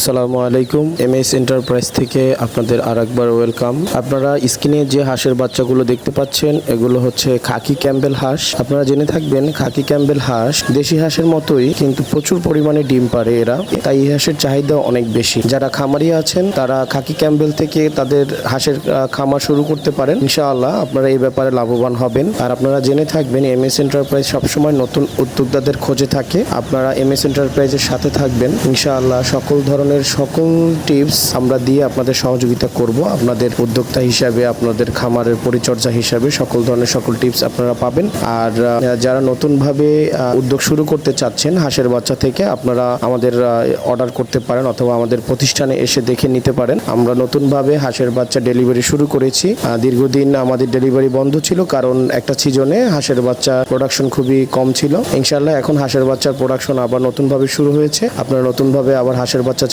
আসসালামু আলাইকুম। MS enterprise থেকে আপনাদের আরেকবার ওয়েলকাম। আপনারা স্ক্রিনে যে হাঁসের বাচ্চাগুলো দেখতে পাচ্ছেন এগুলো হচ্ছে খাকি ক্যাম্বেল হাঁস। আপনারা জেনে থাকবেন খাকি ক্যাম্বেল হাঁস দেশি হাঁসের মতোই কিন্তু প্রচুর পরিমাণে ডিম পারে এরা, তাই এই হাঁসের চাহিদা অনেক বেশি। যারা খামারি আছেন তারা খাকি ক্যাম্বেল থেকে তাদের হাঁসের খামার শুরু করতে পারেন। ইনশাআল্লাহ আপনারা এই ব্যাপারে লাভবান হবেন। আর আপনারা জেনে থাকবেন এমএস এন্টারপ্রাইজ সবসময় নতুন উদ্যোক্তাদের খোঁজে থাকে। আপনারা এমএস এন্টারপ্রাইজের সাথে থাকবেন। ইনশাআল্লাহ সকল ধরনের টিপস আমরা দিয়ে আপনাদের সহযোগিতা করব। আপনাদের উদ্যোক্তা হিসাবে, আপনাদের খামারের পরিচর্যা হিসাবে সকল টিপস আপনারা পাবেন। আর যারা নতুনভাবে উদ্যোগ শুরু করতে চাচ্ছেন হাঁসের বাচ্চা থেকে, আপনারা আমাদের অর্ডার করতে পারেন অথবা আমাদের প্রতিষ্ঠানে এসে দেখে নিতে পারেন। আমরা নতুনভাবে হাঁসের বাচ্চা ডেলিভারি শুরু করেছি। দীর্ঘদিন আমাদের ডেলিভারি বন্ধ ছিল, কারণ একটা সিজনে হাঁসের বাচ্চা প্রোডাকশন খুবই কম ছিল। ইনশাআল্লাহ এখন হাঁসের বাচ্চার প্রোডাকশন আবার নতুনভাবে শুরু হয়েছে। আপনারা নতুনভাবে আবার হাঁসের বাচ্চা